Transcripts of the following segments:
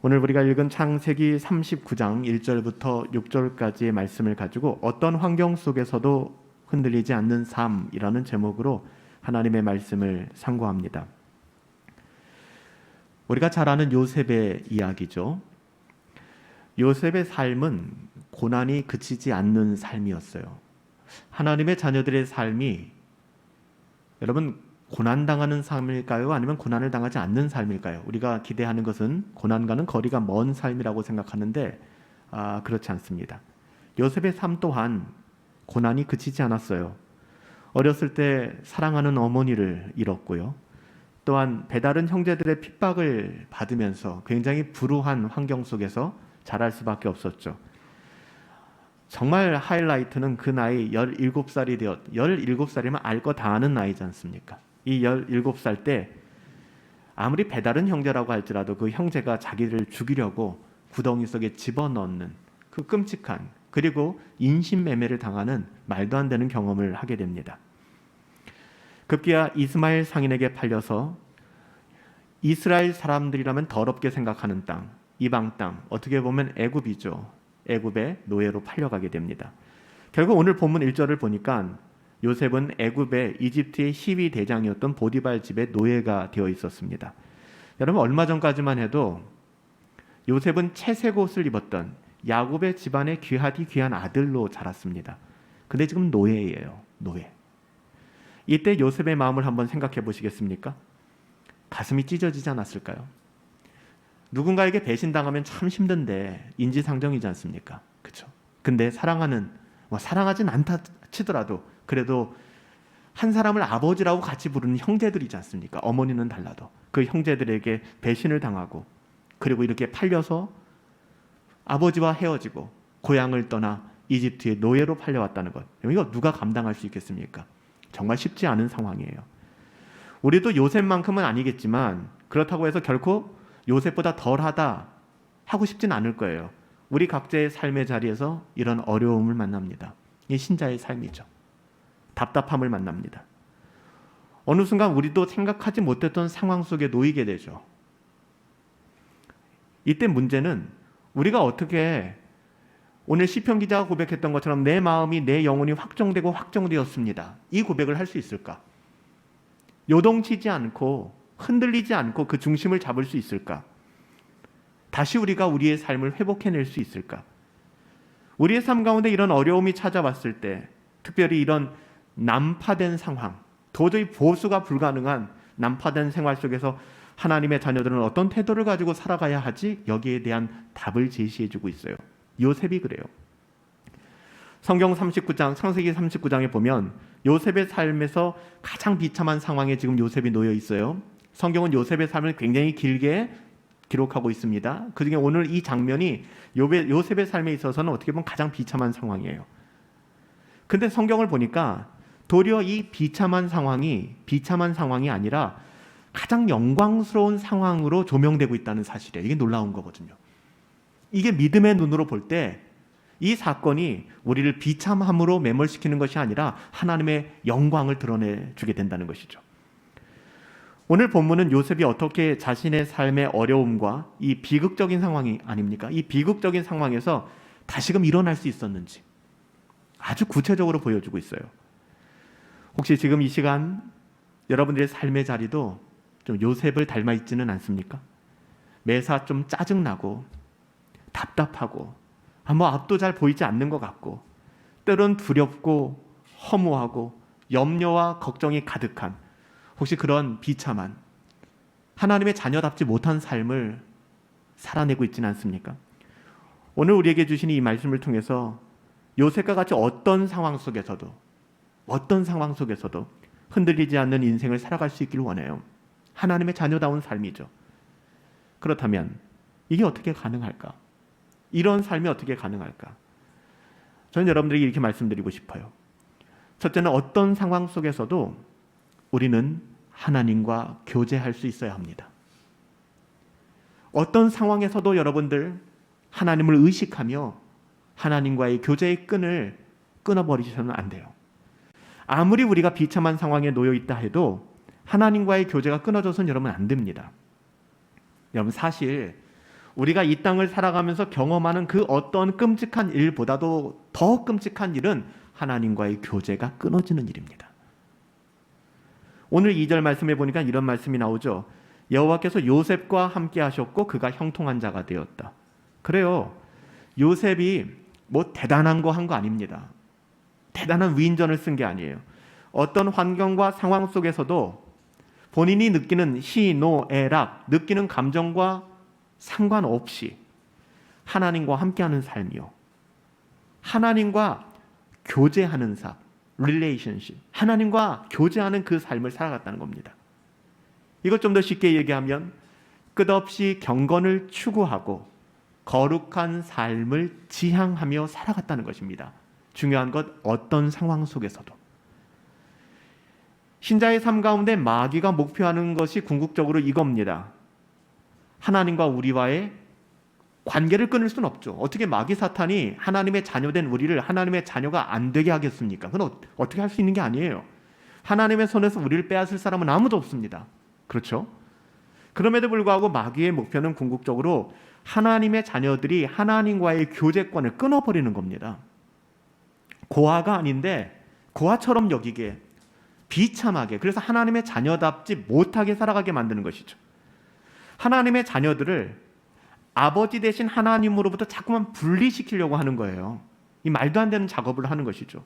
오늘 우리가 읽은 창세기 39장 1절부터 6절까지의 말씀을 가지고 어떤 환경 속에서도 흔들리지 않는 삶이라는 제목으로 하나님의 말씀을 상고합니다. 우리가 잘 아는 요셉의 이야기죠. 요셉의 삶은 고난이 그치지 않는 삶이었어요. 하나님의 자녀들의 삶이 여러분 고난당하는 삶일까요? 아니면 고난을 당하지 않는 삶일까요? 우리가 기대하는 것은 고난과는 거리가 먼 삶이라고 생각하는데 그렇지 않습니다. 요셉의 삶 또한 고난이 그치지 않았어요. 어렸을 때 사랑하는 어머니를 잃었고요. 또한 배다른 형제들의 핍박을 받으면서 굉장히 불우한 환경 속에서 자랄 수밖에 없었죠. 정말 하이라이트는 그 나이 17살이면 알 거 다 아는 나이지 않습니까? 이 17살 때 아무리 배다른 형제라고 할지라도 그 형제가 자기를 죽이려고 구덩이 속에 집어넣는 그 끔찍한, 그리고 인신매매를 당하는 말도 안 되는 경험을 하게 됩니다. 급기야 이스마엘 상인에게 팔려서 이스라엘 사람들이라면 더럽게 생각하는 땅, 이방 땅, 어떻게 보면 애굽이죠. 애굽의 노예로 팔려가게 됩니다. 결국 오늘 본문 1절을 보니까 요셉은 애굽의 이집트의 시위 대장이었던 보디발 집의 노예가 되어 있었습니다. 여러분 얼마 전까지만 해도 요셉은 채색 옷을 입었던 야곱의 집안의 귀하디 귀한 아들로 자랐습니다. 근데 지금 노예예요. 노예. 이때 요셉의 마음을 한번 생각해 보시겠습니까? 가슴이 찢어지지 않았을까요? 누군가에게 배신당하면 참 힘든데 인지상정이지 않습니까? 그렇죠? 근데 사랑하진 않다 치더라도 그래도 한 사람을 아버지라고 같이 부르는 형제들이지 않습니까? 어머니는 달라도 그 형제들에게 배신을 당하고 그리고 이렇게 팔려서 아버지와 헤어지고 고향을 떠나 이집트의 노예로 팔려왔다는 것, 이거 누가 감당할 수 있겠습니까? 정말 쉽지 않은 상황이에요. 우리도 요셉만큼은 아니겠지만 그렇다고 해서 결코 요셉보다 덜하다 하고 싶진 않을 거예요. 우리 각자의 삶의 자리에서 이런 어려움을 만납니다. 이게 신자의 삶이죠. 답답함을 만납니다. 어느 순간 우리도 생각하지 못했던 상황 속에 놓이게 되죠. 이때 문제는 우리가 어떻게 오늘 시편 기자가 고백했던 것처럼 내 마음이 내 영혼이 확정되고 확정되었습니다. 이 고백을 할 수 있을까? 요동치지 않고 흔들리지 않고 그 중심을 잡을 수 있을까? 다시 우리가 우리의 삶을 회복해낼 수 있을까? 우리의 삶 가운데 이런 어려움이 찾아왔을 때, 특별히 이런 난파된 상황, 도저히 보수가 불가능한 난파된 생활 속에서 하나님의 자녀들은 어떤 태도를 가지고 살아가야 하지? 여기에 대한 답을 제시해주고 있어요. 요셉이 그래요. 성경 39장, 창세기 39장에 보면 요셉의 삶에서 가장 비참한 상황에 지금 요셉이 놓여 있어요. 성경은 요셉의 삶을 굉장히 길게 기록하고 있습니다. 그중에 오늘 이 장면이 요셉의 삶에 있어서는 어떻게 보면 가장 비참한 상황이에요. 근데 성경을 보니까 도리어 이 비참한 상황이 아니라 가장 영광스러운 상황으로 조명되고 있다는 사실이에요. 이게 놀라운 거거든요. 이게 믿음의 눈으로 볼 때 이 사건이 우리를 비참함으로 매몰시키는 것이 아니라 하나님의 영광을 드러내주게 된다는 것이죠. 오늘 본문은 요셉이 어떻게 자신의 삶의 어려움과 이 비극적인 상황이 아닙니까? 이 비극적인 상황에서 다시금 일어날 수 있었는지 아주 구체적으로 보여주고 있어요. 혹시 지금 이 시간 여러분들의 삶의 자리도 좀 요셉을 닮아 있지는 않습니까? 매사 좀 짜증나고 답답하고 앞도 잘 보이지 않는 것 같고 때론 두렵고 허무하고 염려와 걱정이 가득한 혹시 그런 비참한 하나님의 자녀답지 못한 삶을 살아내고 있지는 않습니까? 오늘 우리에게 주신 이 말씀을 통해서 요셉과 같이 어떤 상황 속에서도 흔들리지 않는 인생을 살아갈 수 있기를 원해요. 하나님의 자녀다운 삶이죠. 그렇다면 이게 어떻게 가능할까? 이런 삶이 어떻게 가능할까? 저는 여러분들에게 이렇게 말씀드리고 싶어요. 첫째는 어떤 상황 속에서도 우리는 하나님과 교제할 수 있어야 합니다. 어떤 상황에서도 여러분들 하나님을 의식하며 하나님과의 교제의 끈을 끊어버리셔서는 안 돼요. 아무리 우리가 비참한 상황에 놓여 있다 해도 하나님과의 교제가 끊어져서는 여러분 안 됩니다. 여러분 사실 우리가 이 땅을 살아가면서 경험하는 그 어떤 끔찍한 일보다도 더 끔찍한 일은 하나님과의 교제가 끊어지는 일입니다. 오늘 2절 말씀해 보니까 이런 말씀이 나오죠. 여호와께서 요셉과 함께 하셨고 그가 형통한 자가 되었다. 그래요. 요셉이 뭐 대단한 거 한 거 아닙니다. 대단한 위인전을 쓴 게 아니에요. 어떤 환경과 상황 속에서도 본인이 느끼는 희노애락, 느끼는 감정과 상관없이 하나님과 함께하는 삶이요. 하나님과 교제하는 삶, relationship. 하나님과 교제하는 그 삶을 살아갔다는 겁니다. 이것 좀 더 쉽게 얘기하면 끝없이 경건을 추구하고 거룩한 삶을 지향하며 살아갔다는 것입니다. 중요한 것 어떤 상황 속에서도. 신자의 삶 가운데 마귀가 목표하는 것이 궁극적으로 이겁니다. 하나님과 우리와의 관계를 끊을 수는 없죠. 어떻게 마귀 사탄이 하나님의 자녀된 우리를 하나님의 자녀가 안 되게 하겠습니까? 그건 어떻게 할 수 있는 게 아니에요. 하나님의 손에서 우리를 빼앗을 사람은 아무도 없습니다. 그렇죠? 그럼에도 불구하고 마귀의 목표는 궁극적으로 하나님의 자녀들이 하나님과의 교제권을 끊어버리는 겁니다. 고아가 아닌데 고아처럼 여기게, 비참하게, 그래서 하나님의 자녀답지 못하게 살아가게 만드는 것이죠. 하나님의 자녀들을 아버지 대신 하나님으로부터 자꾸만 분리시키려고 하는 거예요. 이 말도 안 되는 작업을 하는 것이죠.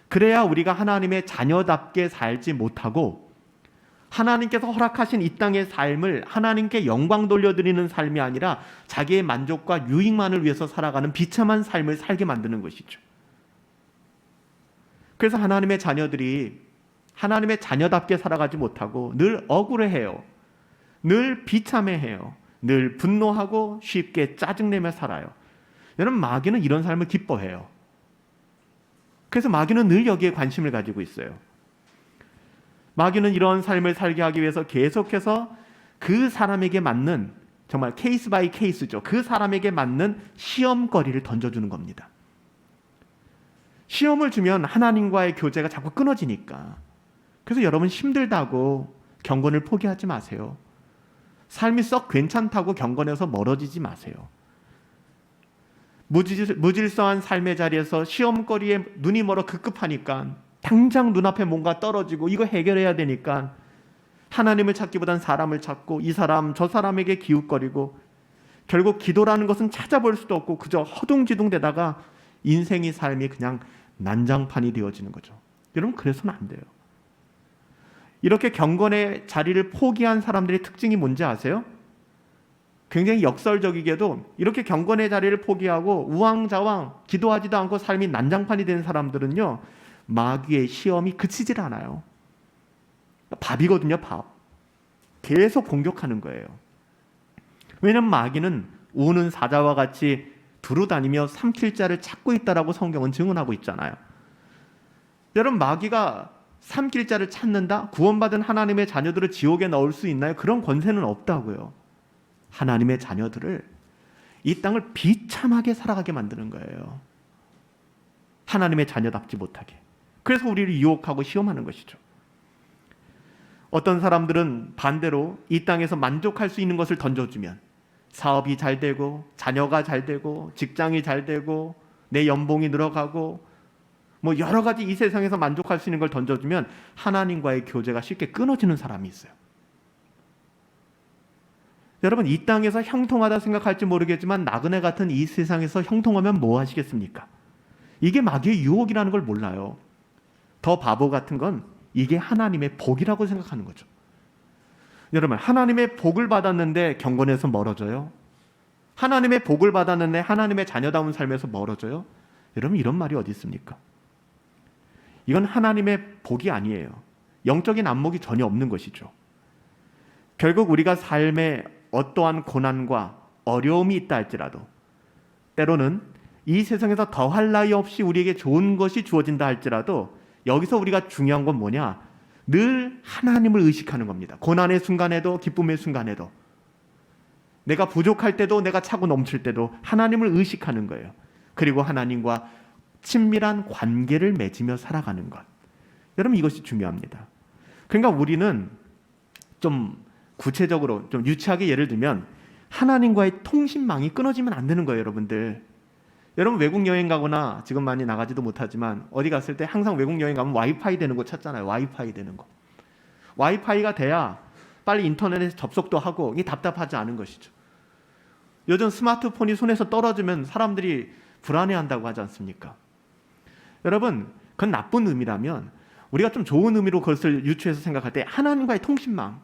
그래야 우리가 하나님의 자녀답게 살지 못하고 하나님께서 허락하신 이 땅의 삶을 하나님께 영광 돌려드리는 삶이 아니라 자기의 만족과 유익만을 위해서 살아가는 비참한 삶을 살게 만드는 것이죠. 그래서 하나님의 자녀들이 하나님의 자녀답게 살아가지 못하고 늘 억울해해요. 늘 비참해해요. 늘 분노하고 쉽게 짜증내며 살아요. 여러분, 마귀는 이런 삶을 기뻐해요. 그래서 마귀는 늘 여기에 관심을 가지고 있어요. 마귀는 이런 삶을 살게 하기 위해서 계속해서 그 사람에게 맞는, 정말 케이스 바이 케이스죠. 그 사람에게 맞는 시험거리를 던져주는 겁니다. 시험을 주면 하나님과의 교제가 자꾸 끊어지니까. 그래서 여러분, 힘들다고 경건을 포기하지 마세요. 삶이 썩 괜찮다고 경건에서 멀어지지 마세요. 무질서한 삶의 자리에서 시험거리에 눈이 멀어 급급하니까 당장 눈앞에 뭔가 떨어지고 이거 해결해야 되니까 하나님을 찾기보단 사람을 찾고 이 사람 저 사람에게 기웃거리고 결국 기도라는 것은 찾아볼 수도 없고 그저 허둥지둥 되다가 인생의 삶이 그냥 난장판이 되어지는 거죠. 여러분, 그래서는 안 돼요. 이렇게 경건의 자리를 포기한 사람들의 특징이 뭔지 아세요? 굉장히 역설적이게도 이렇게 경건의 자리를 포기하고 우왕좌왕 기도하지도 않고 삶이 난장판이 된 사람들은요, 마귀의 시험이 그치질 않아요. 밥이거든요, 밥. 계속 공격하는 거예요. 왜냐하면 마귀는 우는 사자와 같이 두루다니며 삼킬 자를 찾고 있다라고 성경은 증언하고 있잖아요. 여러분, 마귀가 삼킬 자를 찾는다? 구원받은 하나님의 자녀들을 지옥에 넣을 수 있나요? 그런 권세는 없다고요. 하나님의 자녀들을 이 땅을 비참하게 살아가게 만드는 거예요. 하나님의 자녀답지 못하게. 그래서 우리를 유혹하고 시험하는 것이죠. 어떤 사람들은 반대로 이 땅에서 만족할 수 있는 것을 던져주면 사업이 잘 되고 자녀가 잘 되고 직장이 잘 되고 내 연봉이 늘어가고 뭐 여러 가지 이 세상에서 만족할 수 있는 걸 던져주면 하나님과의 교제가 쉽게 끊어지는 사람이 있어요. 여러분, 이 땅에서 형통하다 생각할지 모르겠지만 나그네 같은 이 세상에서 형통하면 뭐 하시겠습니까? 이게 마귀의 유혹이라는 걸 몰라요. 더 바보 같은 건 이게 하나님의 복이라고 생각하는 거죠. 여러분, 하나님의 복을 받았는데 경건에서 멀어져요? 하나님의 복을 받았는데 하나님의 자녀다운 삶에서 멀어져요? 여러분, 이런 말이 어디 있습니까? 이건 하나님의 복이 아니에요. 영적인 안목이 전혀 없는 것이죠. 결국 우리가 삶에 어떠한 고난과 어려움이 있다 할지라도 때로는 이 세상에서 더할 나위 없이 우리에게 좋은 것이 주어진다 할지라도 여기서 우리가 중요한 건 뭐냐? 늘 하나님을 의식하는 겁니다. 고난의 순간에도 기쁨의 순간에도 내가 부족할 때도 내가 차고 넘칠 때도 하나님을 의식하는 거예요. 그리고 하나님과 친밀한 관계를 맺으며 살아가는 것. 여러분, 이것이 중요합니다. 그러니까 우리는 좀 구체적으로 좀 유치하게 예를 들면 하나님과의 통신망이 끊어지면 안 되는 거예요, 여러분들. 여러분 외국 여행 가거나 지금 많이 나가지도 못하지만 어디 갔을 때 항상 외국 여행 가면 와이파이 되는 거 찾잖아요. 와이파이 되는 거. 와이파이가 돼야 빨리 인터넷에 접속도 하고 이게 답답하지 않은 것이죠. 요즘 스마트폰이 손에서 떨어지면 사람들이 불안해한다고 하지 않습니까? 여러분, 그건 나쁜 의미라면 우리가 좀 좋은 의미로 그것을 유추해서 생각할 때 하나님과의 통신망,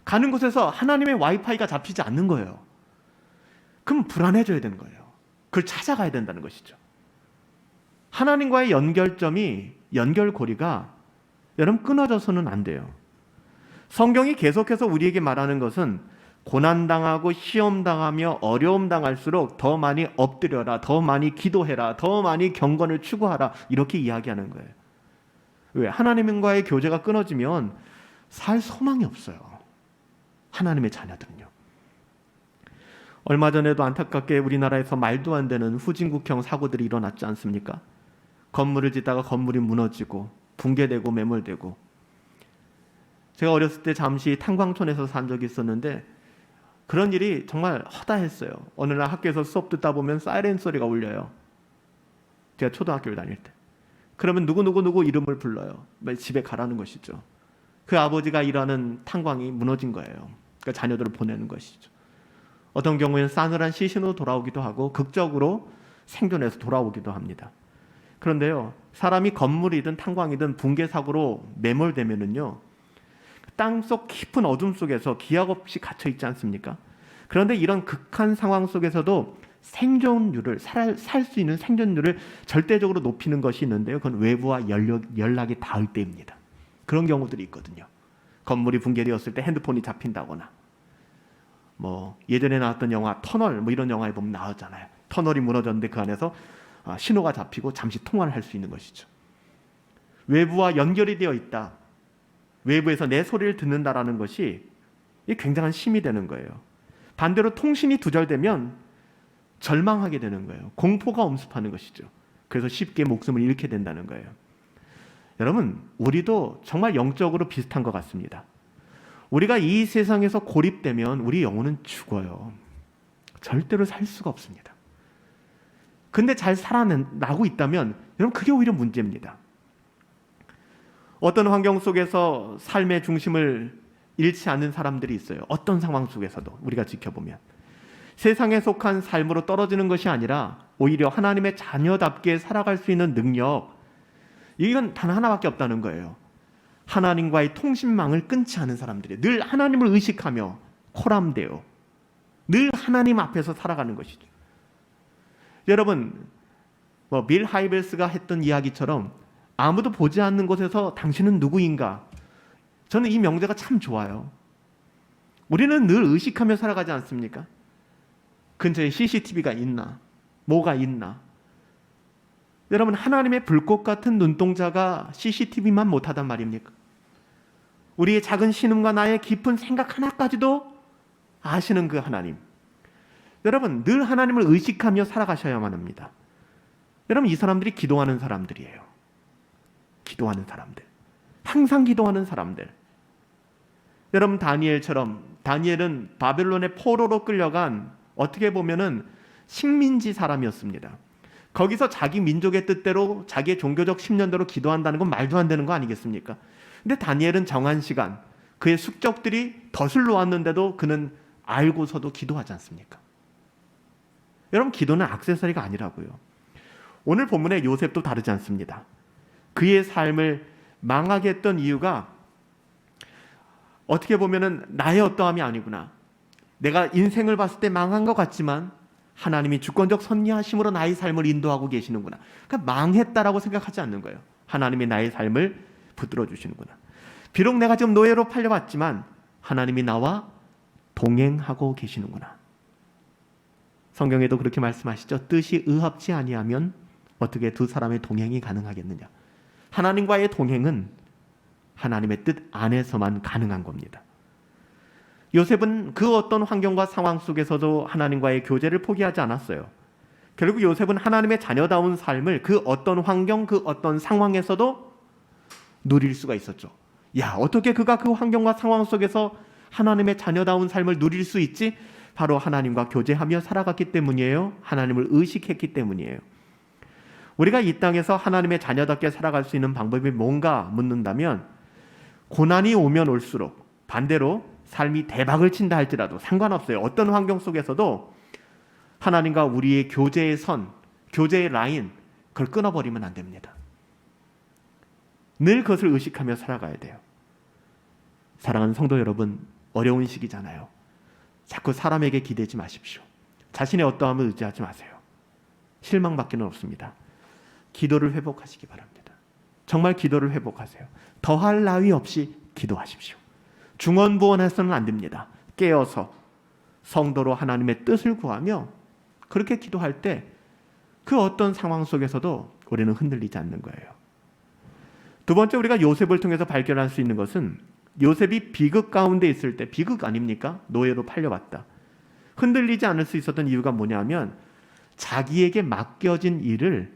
가는 곳에서 하나님의 와이파이가 잡히지 않는 거예요. 그럼 불안해져야 되는 거예요. 그걸 찾아가야 된다는 것이죠. 하나님과의 연결고리가 여러분 끊어져서는 안 돼요. 성경이 계속해서 우리에게 말하는 것은 고난당하고 시험당하며 어려움당할수록 더 많이 엎드려라, 더 많이 기도해라, 더 많이 경건을 추구하라, 이렇게 이야기하는 거예요. 왜? 하나님과의 교제가 끊어지면 살 소망이 없어요. 하나님의 자녀들은요. 얼마 전에도 안타깝게 우리나라에서 말도 안 되는 후진국형 사고들이 일어났지 않습니까? 건물을 짓다가 건물이 무너지고 붕괴되고 매몰되고. 제가 어렸을 때 잠시 탄광촌에서 산 적이 있었는데 그런 일이 정말 허다했어요. 어느 날 학교에서 수업 듣다 보면 사이렌 소리가 울려요. 제가 초등학교를 다닐 때. 그러면 누구 이름을 불러요. 집에 가라는 것이죠. 그 아버지가 일하는 탄광이 무너진 거예요. 그러니까 자녀들을 보내는 것이죠. 어떤 경우에는 싸늘한 시신으로 돌아오기도 하고 극적으로 생존해서 돌아오기도 합니다. 그런데요, 사람이 건물이든 탄광이든 붕괴 사고로 매몰되면은요, 땅속 깊은 어둠 속에서 기약 없이 갇혀 있지 않습니까? 그런데 이런 극한 상황 속에서도 생존율을 살 수 있는 생존율을 절대적으로 높이는 것이 있는데요. 그건 외부와 연락이 닿을 때입니다. 그런 경우들이 있거든요. 건물이 붕괴되었을 때 핸드폰이 잡힌다거나, 예전에 나왔던 영화 터널 이런 영화에 보면 나오잖아요. 터널이 무너졌는데 그 안에서 신호가 잡히고 잠시 통화를 할 수 있는 것이죠. 외부와 연결이 되어 있다. 외부에서 내 소리를 듣는다라는 것이 굉장한 힘이 되는 거예요. 반대로 통신이 두절되면 절망하게 되는 거예요. 공포가 엄습하는 것이죠. 그래서 쉽게 목숨을 잃게 된다는 거예요. 여러분, 우리도 정말 영적으로 비슷한 것 같습니다. 우리가 이 세상에서 고립되면 우리 영혼은 죽어요. 절대로 살 수가 없습니다. 근데 잘 살아나고 있다면 여러분, 그게 오히려 문제입니다. 어떤 환경 속에서 삶의 중심을 잃지 않는 사람들이 있어요. 어떤 상황 속에서도 우리가 지켜보면 세상에 속한 삶으로 떨어지는 것이 아니라 오히려 하나님의 자녀답게 살아갈 수 있는 능력, 이건 단 하나밖에 없다는 거예요. 하나님과의 통신망을 끊지 않은 사람들이 늘 하나님을 의식하며 코람되어 늘 하나님 앞에서 살아가는 것이죠. 여러분, 빌 하이벨스가 했던 이야기처럼 아무도 보지 않는 곳에서 당신은 누구인가? 저는 이 명제가 참 좋아요. 우리는 늘 의식하며 살아가지 않습니까? 근처에 CCTV가 있나? 뭐가 있나? 여러분, 하나님의 불꽃 같은 눈동자가 CCTV만 못하단 말입니까? 우리의 작은 신음과 나의 깊은 생각 하나까지도 아시는 그 하나님. 여러분, 늘 하나님을 의식하며 살아가셔야만 합니다. 여러분, 이 사람들이 기도하는 사람들이에요. 기도하는 사람들. 항상 기도하는 사람들. 여러분, 다니엘은 바벨론의 포로로 끌려간 어떻게 보면은 식민지 사람이었습니다. 거기서 자기 민족의 뜻대로 자기의 종교적 신념대로 기도한다는 건 말도 안 되는 거 아니겠습니까? 근데 다니엘은 정한 시간, 그의 숙적들이 덫을 놓았는데도 그는 알고서도 기도하지 않습니까? 여러분, 기도는 액세서리가 아니라고요. 오늘 본문의 요셉도 다르지 않습니다. 그의 삶을 망하게 했던 이유가 어떻게 보면은 나의 어떠함이 아니구나. 내가 인생을 봤을 때 망한 것 같지만 하나님이 주권적 섭리하심으로 나의 삶을 인도하고 계시는구나. 그러니까 망했다라고 생각하지 않는 거예요. 하나님이 나의 삶을 붙들어 주시는구나. 비록 내가 지금 노예로 팔려왔지만 하나님이 나와 동행하고 계시는구나. 성경에도 그렇게 말씀하시죠. 뜻이 의합지 아니하면 어떻게 두 사람의 동행이 가능하겠느냐. 하나님과의 동행은 하나님의 뜻 안에서만 가능한 겁니다. 요셉은 그 어떤 환경과 상황 속에서도 하나님과의 교제를 포기하지 않았어요. 결국 요셉은 하나님의 자녀다운 삶을 그 어떤 환경, 그 어떤 상황에서도 누릴 수가 있었죠. 어떻게 그가 그 환경과 상황 속에서 하나님의 자녀다운 삶을 누릴 수 있지? 바로 하나님과 교제하며 살아갔기 때문이에요. 하나님을 의식했기 때문이에요. 우리가 이 땅에서 하나님의 자녀답게 살아갈 수 있는 방법이 뭔가 묻는다면, 고난이 오면 올수록 반대로 삶이 대박을 친다 할지라도 상관없어요. 어떤 환경 속에서도 하나님과 우리의 교제의 선, 교제의 라인, 그걸 끊어버리면 안 됩니다. 늘 그것을 의식하며 살아가야 돼요. 사랑하는 성도 여러분, 어려운 시기잖아요. 자꾸 사람에게 기대지 마십시오. 자신의 어떠함을 의지하지 마세요. 실망밖에는 없습니다. 기도를 회복하시기 바랍니다. 정말 기도를 회복하세요. 더할 나위 없이 기도하십시오. 중언부언해서는 안 됩니다. 깨어서 성도로 하나님의 뜻을 구하며 그렇게 기도할 때 그 어떤 상황 속에서도 우리는 흔들리지 않는 거예요. 두 번째, 우리가 요셉을 통해서 발견할 수 있는 것은, 요셉이 비극 가운데 있을 때, 비극 아닙니까? 노예로 팔려왔다. 흔들리지 않을 수 있었던 이유가 뭐냐면 자기에게 맡겨진 일을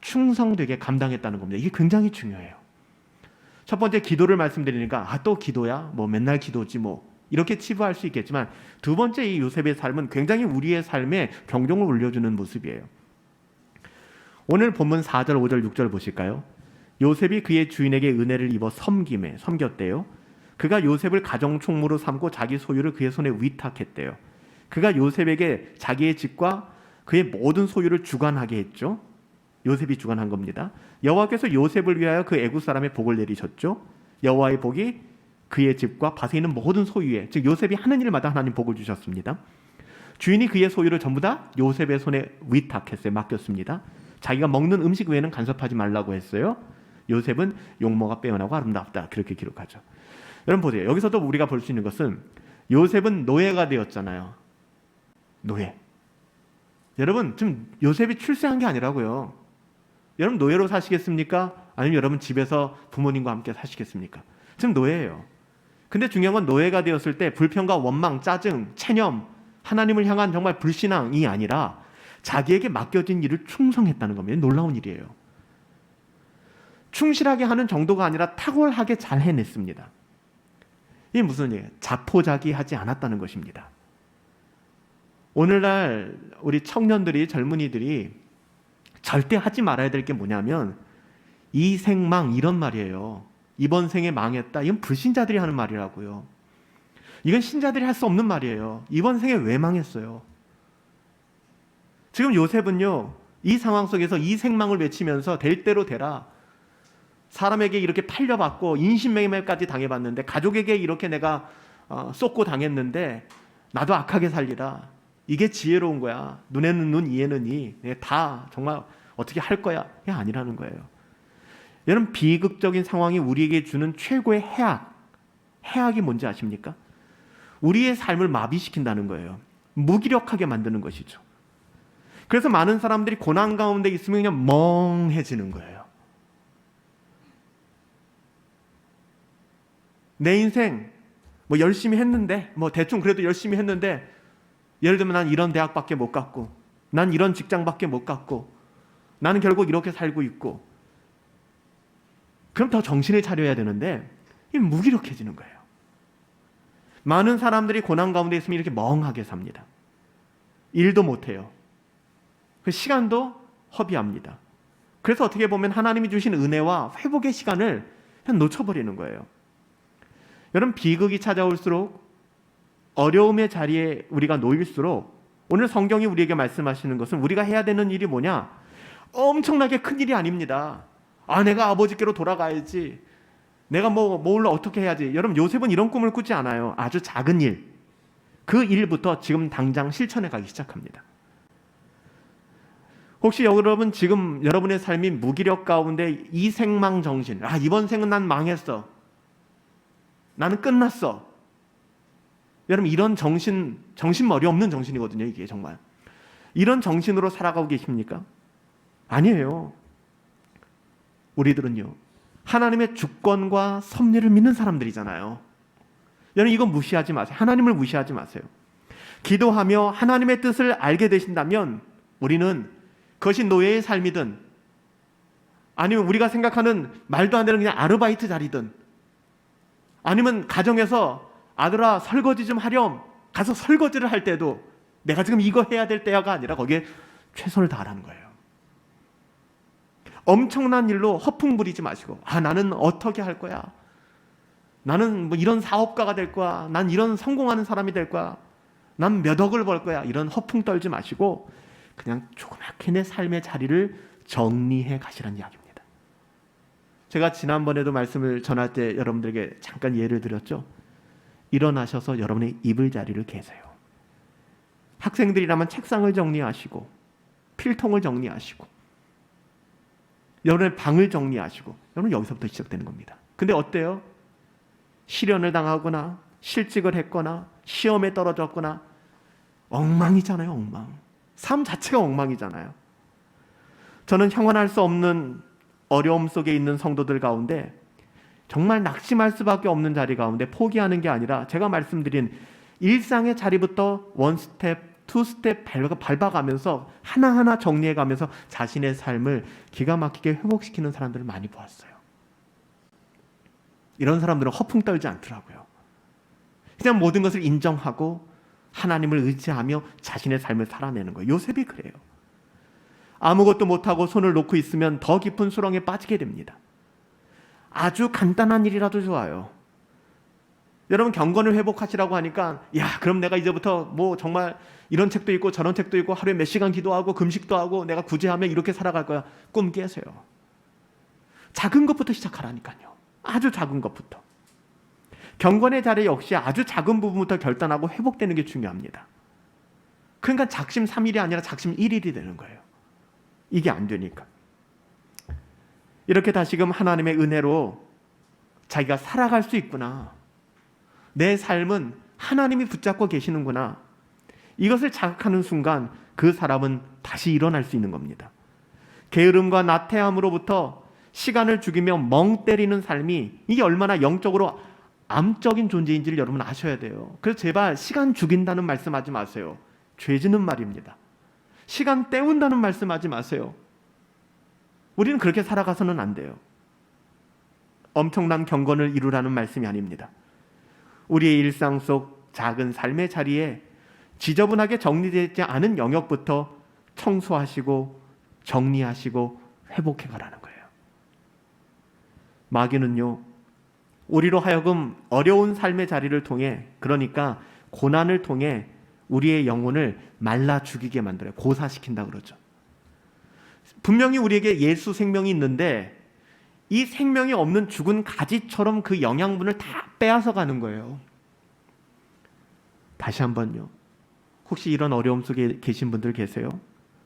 충성되게 감당했다는 겁니다. 이게 굉장히 중요해요. 첫 번째, 기도를 말씀드리니까 또 기도야? 뭐 맨날 기도지 뭐, 이렇게 치부할 수 있겠지만, 두 번째, 이 요셉의 삶은 굉장히 우리의 삶에 경종을 울려주는 모습이에요. 오늘 본문 4절, 5절, 6절 보실까요? 요셉이 그의 주인에게 은혜를 입어 섬겼대요. 그가 요셉을 가정총무로 삼고 자기 소유를 그의 손에 위탁했대요. 그가 요셉에게 자기의 집과 그의 모든 소유를 주관하게 했죠. 요셉이 주관한 겁니다. 여호와께서 요셉을 위하여 그 애굽 사람의 복을 내리셨죠. 여호와의 복이 그의 집과 밭에 있는 모든 소유에, 즉 요셉이 하는 일마다 하나님 복을 주셨습니다. 주인이 그의 소유를 전부 다 요셉의 손에 위탁했어요. 맡겼습니다. 자기가 먹는 음식 외에는 간섭하지 말라고 했어요. 요셉은 용모가 빼어나고 아름답다, 그렇게 기록하죠. 여러분 보세요. 여기서도 우리가 볼 수 있는 것은, 요셉은 노예가 되었잖아요. 노예. 여러분, 지금 요셉이 출세한 게 아니라고요. 여러분 노예로 사시겠습니까? 아니면 여러분 집에서 부모님과 함께 사시겠습니까? 지금 노예예요. 근데 중요한 건, 노예가 되었을 때 불평과 원망, 짜증, 체념, 하나님을 향한 정말 불신앙이 아니라 자기에게 맡겨진 일을 충성했다는 겁니다. 놀라운 일이에요. 충실하게 하는 정도가 아니라 탁월하게 잘 해냈습니다. 이게 무슨 얘기예요? 자포자기하지 않았다는 것입니다. 오늘날 우리 청년들이, 젊은이들이 절대 하지 말아야 될 게 뭐냐면, 이 생망, 이런 말이에요. 이번 생에 망했다. 이건 불신자들이 하는 말이라고요. 이건 신자들이 할 수 없는 말이에요. 이번 생에 왜 망했어요? 지금 요셉은요, 이 상황 속에서 이 생망을 외치면서 될 대로 되라, 사람에게 이렇게 팔려받고 인신매매까지 당해봤는데, 가족에게 이렇게 내가 쏟고 당했는데 나도 악하게 살리라, 이게 지혜로운 거야. 눈에는 눈, 이에는 이, 다 정말 어떻게 할 거야, 이게 아니라는 거예요. 여러분, 비극적인 상황이 우리에게 주는 최고의 해악이 뭔지 아십니까? 우리의 삶을 마비시킨다는 거예요. 무기력하게 만드는 것이죠. 그래서 많은 사람들이 고난 가운데 있으면 그냥 멍해지는 거예요. 내 인생 뭐 열심히 했는데, 뭐 대충 그래도 열심히 했는데, 예를 들면 난 이런 대학밖에 못 갔고, 난 이런 직장밖에 못 갔고, 나는 결국 이렇게 살고 있고, 그럼 더 정신을 차려야 되는데 이 무기력해지는 거예요. 많은 사람들이 고난 가운데 있으면 이렇게 멍하게 삽니다. 일도 못해요. 그 시간도 허비합니다. 그래서 어떻게 보면 하나님이 주신 은혜와 회복의 시간을 그냥 놓쳐버리는 거예요. 여러분, 비극이 찾아올수록, 어려움의 자리에 우리가 놓일수록, 오늘 성경이 우리에게 말씀하시는 것은, 우리가 해야 되는 일이 뭐냐? 엄청나게 큰 일이 아닙니다. 내가 아버지께로 돌아가야지, 내가 뭘 어떻게 해야지. 여러분, 요셉은 이런 꿈을 꾸지 않아요. 아주 작은 일, 그 일부터 지금 당장 실천해 가기 시작합니다. 혹시 여러분, 지금 여러분의 삶이 무기력 가운데 이 생망 정신, 이번 생은 난 망했어, 나는 끝났어, 여러분, 이런 정신머리 없는 정신이거든요. 이게 정말 이런 정신으로 살아가고 계십니까? 아니에요. 우리들은요, 하나님의 주권과 섭리를 믿는 사람들이잖아요. 여러분, 이거 무시하지 마세요. 하나님을 무시하지 마세요. 기도하며 하나님의 뜻을 알게 되신다면, 우리는 그것이 노예의 삶이든, 아니면 우리가 생각하는 말도 안 되는 그냥 아르바이트 자리든, 아니면 가정에서 아들아 설거지 좀 하렴, 가서 설거지를 할 때도 내가 지금 이거 해야 될 때가 아니라 거기에 최선을 다하라는 거예요. 엄청난 일로 허풍 부리지 마시고, 나는 어떻게 할 거야, 나는 뭐 이런 사업가가 될 거야, 난 이런 성공하는 사람이 될 거야, 난 몇 억을 벌 거야, 이런 허풍 떨지 마시고 그냥 조그맣게 내 삶의 자리를 정리해 가시라는 이야기입니다. 제가 지난번에도 말씀을 전할 때 여러분들에게 잠깐 예를 들었죠. 일어나셔서 여러분의 이불 자리를 계세요. 학생들이라면 책상을 정리하시고 필통을 정리하시고 여러분의 방을 정리하시고, 여러분 여기서부터 시작되는 겁니다. 근데 어때요? 실연을 당하거나 실직을 했거나 시험에 떨어졌거나 엉망이잖아요. 엉망. 삶 자체가 엉망이잖아요. 저는 형언할 수 없는 어려움 속에 있는 성도들 가운데 정말 낙심할 수밖에 없는 자리 가운데 포기하는 게 아니라 제가 말씀드린 일상의 자리부터 원스텝, 투스텝 밟아가면서 하나하나 정리해가면서 자신의 삶을 기가 막히게 회복시키는 사람들을 많이 보았어요. 이런 사람들은 허풍 떨지 않더라고요. 그냥 모든 것을 인정하고 하나님을 의지하며 자신의 삶을 살아내는 거예요. 요셉이 그래요. 아무것도 못하고 손을 놓고 있으면 더 깊은 수렁에 빠지게 됩니다. 아주 간단한 일이라도 좋아요. 여러분 경건을 회복하시라고 하니까 그럼 내가 이제부터 뭐 정말 이런 책도 읽고 저런 책도 읽고 하루에 몇 시간 기도하고 금식도 하고 내가 구제하며 이렇게 살아갈 거야. 꿈 깨세요. 작은 것부터 시작하라니까요. 아주 작은 것부터. 경건의 자리 역시 아주 작은 부분부터 결단하고 회복되는 게 중요합니다. 그러니까 작심 3일이 아니라 작심 1일이 되는 거예요. 이게 안 되니까. 이렇게 다시금 하나님의 은혜로 자기가 살아갈 수 있구나, 내 삶은 하나님이 붙잡고 계시는구나, 이것을 자각하는 순간 그 사람은 다시 일어날 수 있는 겁니다. 게으름과 나태함으로부터 시간을 죽이며 멍 때리는 삶이 이게 얼마나 영적으로 암적인 존재인지를 여러분 아셔야 돼요. 그래서 제발 시간 죽인다는 말씀하지 마세요. 죄지는 말입니다. 시간 때운다는 말씀하지 마세요. 우리는 그렇게 살아가서는 안 돼요. 엄청난 경건을 이루라는 말씀이 아닙니다. 우리의 일상 속 작은 삶의 자리에 지저분하게 정리되지 않은 영역부터 청소하시고 정리하시고 회복해 가라는 거예요. 마귀는요, 우리로 하여금 어려운 삶의 자리를 통해, 그러니까 고난을 통해 우리의 영혼을 말라 죽이게 만들어요. 고사시킨다 그러죠. 분명히 우리에게 예수 생명이 있는데 이 생명이 없는 죽은 가지처럼 그 영양분을 다 빼앗아 가는 거예요. 다시 한번요. 혹시 이런 어려움 속에 계신 분들 계세요?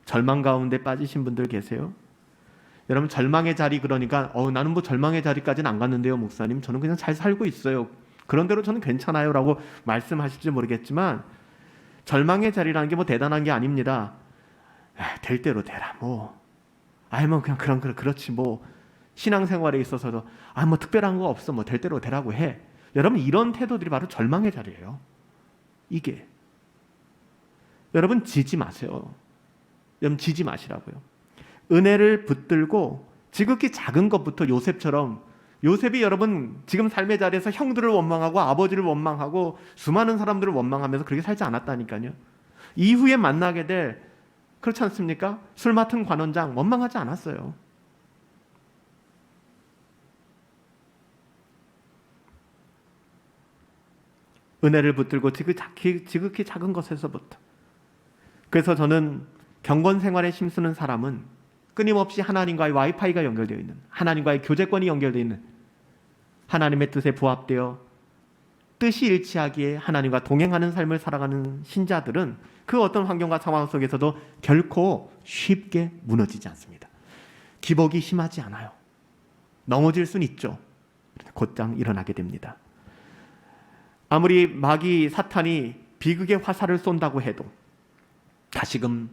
절망 가운데 빠지신 분들 계세요? 여러분 절망의 자리, 그러니까 나는 뭐 절망의 자리까지는 안 갔는데요 목사님, 저는 그냥 잘 살고 있어요, 그런 대로 저는 괜찮아요 라고 말씀하실지 모르겠지만, 절망의 자리라는 게 뭐 대단한 게 아닙니다. 될 대로 되라, 뭐 그냥 그렇지, 뭐 신앙생활에 있어서도 뭐 특별한 거 없어, 뭐 될 대로 되라고 해. 여러분 이런 태도들이 바로 절망의 자리예요. 이게 여러분 지지 마세요. 여러분 지지 마시라고요. 은혜를 붙들고 지극히 작은 것부터, 요셉처럼, 요셉이 여러분 지금 삶의 자리에서 형들을 원망하고 아버지를 원망하고 수많은 사람들을 원망하면서 그렇게 살지 않았다니까요. 이후에 만나게 될, 그렇지 않습니까? 술 맡은 관원장 원망하지 않았어요. 은혜를 붙들고 지극히 작은 것에서부터. 그래서 저는 경건 생활에 힘쓰는 사람은 끊임없이 하나님과의 와이파이가 연결되어 있는, 하나님과의 교제권이 연결되어 있는, 하나님의 뜻에 부합되어 뜻이 일치하기에 하나님과 동행하는 삶을 살아가는 신자들은 그 어떤 환경과 상황 속에서도 결코 쉽게 무너지지 않습니다. 기복이 심하지 않아요. 넘어질 수는 있죠. 곧장 일어나게 됩니다. 아무리 마귀 사탄이 비극의 화살을 쏜다고 해도 다시금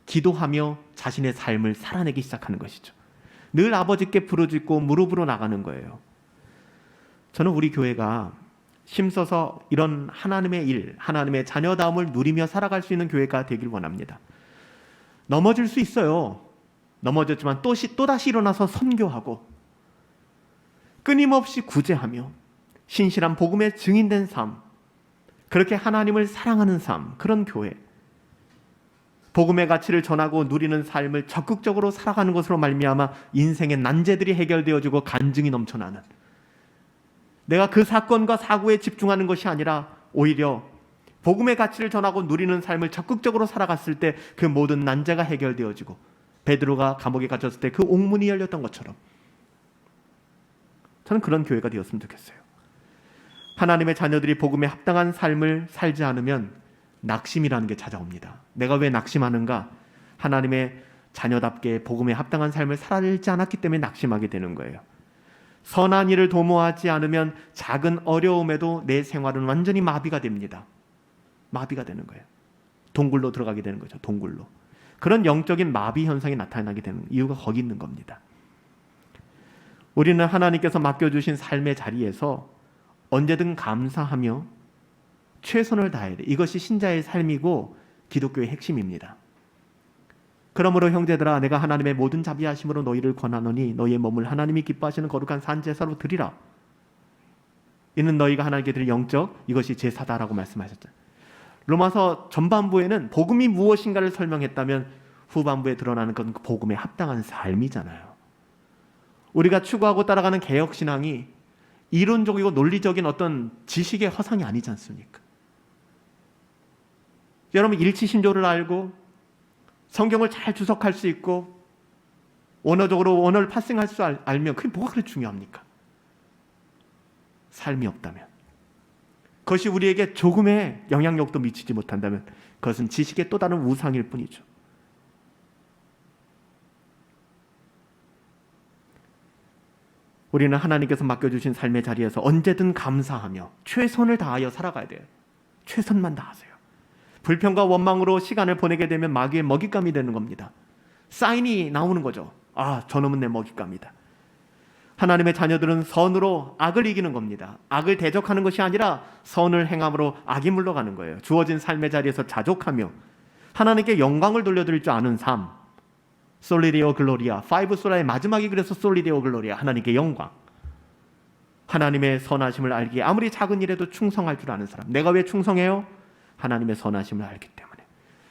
기도하며 자신의 삶을 살아내기 시작하는 것이죠. 늘 아버지께 부르짖고 무릎으로 나가는 거예요. 저는 우리 교회가 힘써서 이런 하나님의 일, 하나님의 자녀다움을 누리며 살아갈 수 있는 교회가 되길 원합니다. 넘어질 수 있어요. 넘어졌지만 또다시 일어나서 선교하고 끊임없이 구제하며 신실한 복음의 증인된 삶, 그렇게 하나님을 사랑하는 삶, 그런 교회, 복음의 가치를 전하고 누리는 삶을 적극적으로 살아가는 것으로 말미암아 인생의 난제들이 해결되어지고 간증이 넘쳐나는, 내가 그 사건과 사고에 집중하는 것이 아니라 오히려 복음의 가치를 전하고 누리는 삶을 적극적으로 살아갔을 때 그 모든 난제가 해결되어지고, 베드로가 감옥에 갇혔을 때 그 옥문이 열렸던 것처럼 저는 그런 교회가 되었으면 좋겠어요. 하나님의 자녀들이 복음에 합당한 삶을 살지 않으면 낙심이라는 게 찾아옵니다. 내가 왜 낙심하는가? 하나님의 자녀답게 복음에 합당한 삶을 살지 않았기 때문에 낙심하게 되는 거예요. 선한 일을 도모하지 않으면 작은 어려움에도 내 생활은 완전히 마비가 됩니다. 마비가 되는 거예요. 동굴로 들어가게 되는 거죠. 동굴로. 그런 영적인 마비 현상이 나타나게 되는 이유가 거기 있는 겁니다. 우리는 하나님께서 맡겨주신 삶의 자리에서 언제든 감사하며 최선을 다해야 돼. 이것이 신자의 삶이고 기독교의 핵심입니다. 그러므로 형제들아, 내가 하나님의 모든 자비하심으로 너희를 권하노니 너희의 몸을 하나님이 기뻐하시는 거룩한 산제사로 드리라. 이는 너희가 하나님께 드릴 영적, 이것이 제사다라고 말씀하셨죠. 로마서 전반부에는 복음이 무엇인가를 설명했다면 후반부에 드러나는 건 복음에 합당한 삶이잖아요. 우리가 추구하고 따라가는 개혁신앙이 이론적이고 논리적인 어떤 지식의 허상이 아니지 않습니까? 여러분, 일치신조를 알고 성경을 잘 주석할 수 있고 언어적으로 언어를 파생할 수 알면 그게 뭐가 그렇게 중요합니까? 삶이 없다면, 그것이 우리에게 조금의 영향력도 미치지 못한다면 그것은 지식의 또 다른 우상일 뿐이죠. 우리는 하나님께서 맡겨주신 삶의 자리에서 언제든 감사하며 최선을 다하여 살아가야 돼요. 최선만 다하세요. 불평과 원망으로 시간을 보내게 되면 마귀의 먹잇감이 되는 겁니다. 사인이 나오는 거죠. 아, 저놈은 내 먹잇감이다. 하나님의 자녀들은 선으로 악을 이기는 겁니다. 악을 대적하는 것이 아니라 선을 행함으로 악이 물러가는 거예요. 주어진 삶의 자리에서 자족하며 하나님께 영광을 돌려드릴 줄 아는 삶. 솔리데오 글로리아, 파이브 소라의 마지막이 그래서 솔리데오 글로리아, 하나님께 영광. 하나님의 선하심을 알기에 아무리 작은 일에도 충성할 줄 아는 사람. 내가 왜 충성해요? 하나님의 선하심을 알기 때문에.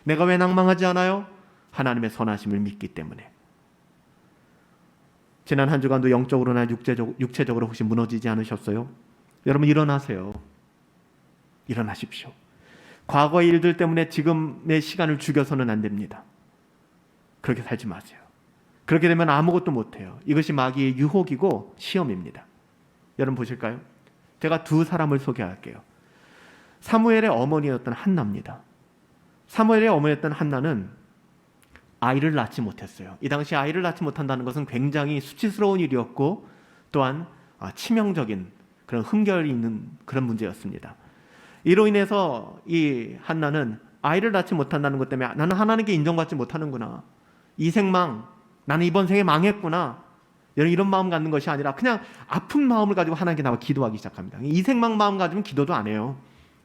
내가 왜 낭망하지 않아요? 하나님의 선하심을 믿기 때문에. 지난 한 주간도 영적으로나 육체적으로 혹시 무너지지 않으셨어요? 여러분, 일어나세요. 일어나십시오. 과거의 일들 때문에 지금의 시간을 죽여서는 안 됩니다. 그렇게 살지 마세요. 그렇게 되면 아무것도 못해요. 이것이 마귀의 유혹이고 시험입니다. 여러분 보실까요? 제가 두 사람을 소개할게요. 사무엘의 어머니였던 한나입니다. 사무엘의 어머니였던 한나는 아이를 낳지 못했어요. 이 당시 아이를 낳지 못한다는 것은 굉장히 수치스러운 일이었고 또한 치명적인 그런 흠결이 있는 그런 문제였습니다. 이로 인해서 이 한나는 아이를 낳지 못한다는 것 때문에 나는 하나님께 인정받지 못하는구나. 이 생망, 나는 이번 생에 망했구나. 이런 마음 갖는 것이 아니라 그냥 아픈 마음을 가지고 하나님께 나와 기도하기 시작합니다. 이 생망 마음 가지면 기도도 안 해요.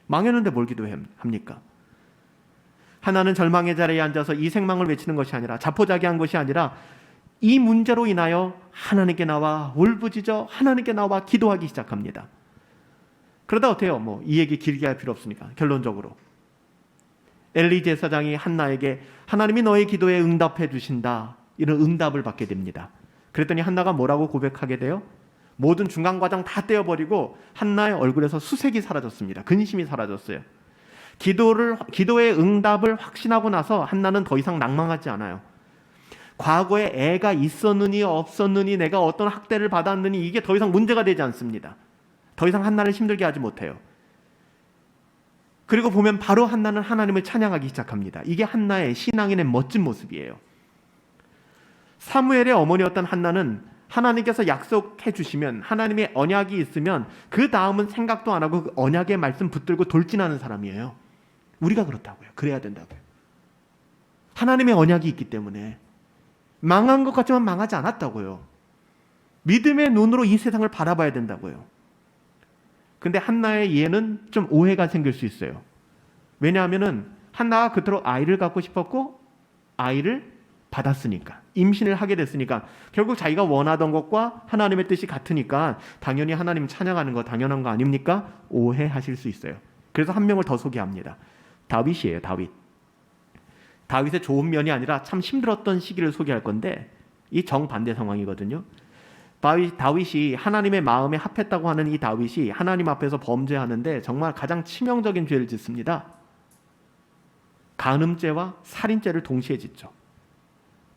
망했는데 뭘 기도합니까? 하나는 절망의 자리에 앉아서 이 생망을 외치는 것이 아니라 자포자기한 것이 아니라 이 문제로 인하여 하나님께 나와 울부짖어 하나님께 나와 기도하기 시작합니다. 그러다 어때요? 이 얘기 길게 할 필요 없으니까 결론적으로 엘리 제사장이 한나에게 하나님이 너의 기도에 응답해 주신다, 이런 응답을 받게 됩니다. 그랬더니 한나가 뭐라고 고백하게 돼요? 모든 중간 과정 다 떼어버리고 한나의 얼굴에서 수색이 사라졌습니다. 근심이 사라졌어요. 기도의 응답을 확신하고 나서 한나는 더 이상 낭망하지 않아요. 과거에 애가 있었느니 없었느니 내가 어떤 학대를 받았느니 이게 더 이상 문제가 되지 않습니다. 더 이상 한나를 힘들게 하지 못해요. 그리고 보면 바로 한나는 하나님을 찬양하기 시작합니다. 이게 한나의 신앙인의 멋진 모습이에요. 사무엘의 어머니였던 한나는 하나님께서 약속해 주시면, 하나님의 언약이 있으면 그 다음은 생각도 안 하고 그 언약의 말씀 붙들고 돌진하는 사람이에요. 우리가 그렇다고요. 그래야 된다고요. 하나님의 언약이 있기 때문에 망한 것 같지만 망하지 않았다고요. 믿음의 눈으로 이 세상을 바라봐야 된다고요. 근데 한나의 이해는 좀 오해가 생길 수 있어요. 왜냐하면은 한나가 그토록 아이를 갖고 싶었고 아이를 받았으니까, 임신을 하게 됐으니까 결국 자기가 원하던 것과 하나님의 뜻이 같으니까 당연히 하나님 찬양하는 거 당연한 거 아닙니까? 오해하실 수 있어요. 그래서 한 명을 더 소개합니다. 다윗이에요. 다윗의 좋은 면이 아니라 참 힘들었던 시기를 소개할 건데 이 정반대 상황이거든요. 다윗이 하나님의 마음에 합했다고 하는 이 다윗이 하나님 앞에서 범죄하는데 정말 가장 치명적인 죄를 짓습니다. 간음죄와 살인죄를 동시에 짓죠.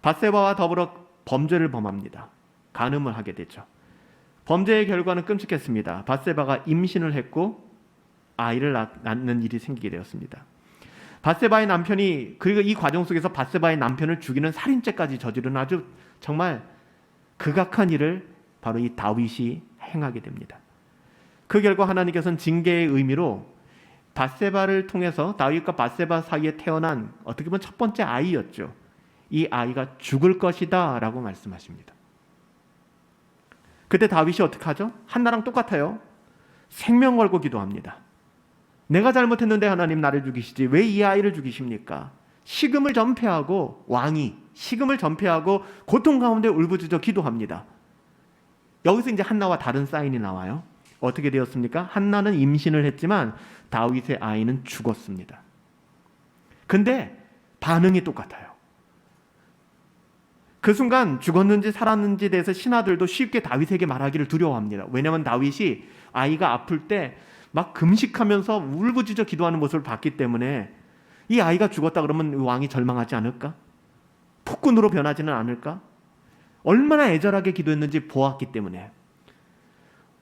밧세바와 더불어 범죄를 범합니다. 간음을 하게 되죠. 범죄의 결과는 끔찍했습니다. 밧세바가 임신을 했고 아이를 낳는 일이 생기게 되었습니다. 밧세바의 남편이, 그리고 이 과정 속에서 밧세바의 남편을 죽이는 살인죄까지 저지른 아주 정말 극악한 일을 바로 이 다윗이 행하게 됩니다. 그 결과 하나님께서는 징계의 의미로 밧세바를 통해서 다윗과 밧세바 사이에 태어난 어떻게 보면 첫 번째 아이였죠. 이 아이가 죽을 것이다 라고 말씀하십니다. 그때 다윗이 어떻게 하죠? 한나랑 똑같아요. 생명 걸고 기도합니다. 내가 잘못했는데 하나님 나를 죽이시지 왜 이 아이를 죽이십니까? 식음을 전폐하고, 왕이 식음을 전폐하고 고통 가운데 울부짖어 기도합니다. 여기서 이제 한나와 다른 사인이 나와요. 어떻게 되었습니까? 한나는 임신을 했지만 다윗의 아이는 죽었습니다. 근데 반응이 똑같아요. 그 순간 죽었는지 살았는지에 대해서 신하들도 쉽게 다윗에게 말하기를 두려워합니다. 왜냐하면 다윗이 아이가 아플 때 막 금식하면서 울부짖어 기도하는 모습을 봤기 때문에 이 아이가 죽었다 그러면 왕이 절망하지 않을까? 폭군으로 변하지는 않을까? 얼마나 애절하게 기도했는지 보았기 때문에.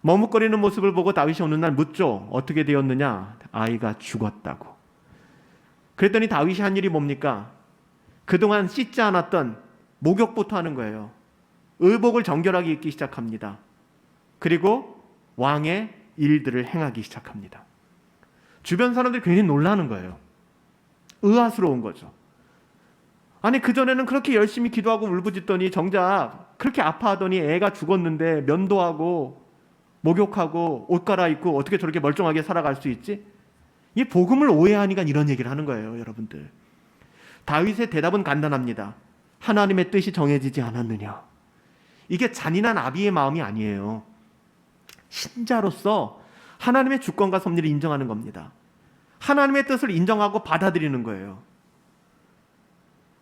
머뭇거리는 모습을 보고 다윗이 어느 날 묻죠. 어떻게 되었느냐? 아이가 죽었다고. 그랬더니 다윗이 한 일이 뭡니까? 그동안 씻지 않았던 목욕부터 하는 거예요. 의복을 정결하게 입기 시작합니다. 그리고 왕의 일들을 행하기 시작합니다. 주변 사람들이 괜히 놀라는 거예요. 의아스러운 거죠. 아니 그전에는 그렇게 열심히 기도하고 울부짖더니 정작 그렇게 아파하더니 애가 죽었는데 면도하고 목욕하고 옷 갈아입고 어떻게 저렇게 멀쩡하게 살아갈 수 있지? 이 복음을 오해하니까 이런 얘기를 하는 거예요, 여러분들. 다윗의 대답은 간단합니다. 하나님의 뜻이 정해지지 않았느냐? 이게 잔인한 아비의 마음이 아니에요. 신자로서 하나님의 주권과 섭리를 인정하는 겁니다. 하나님의 뜻을 인정하고 받아들이는 거예요.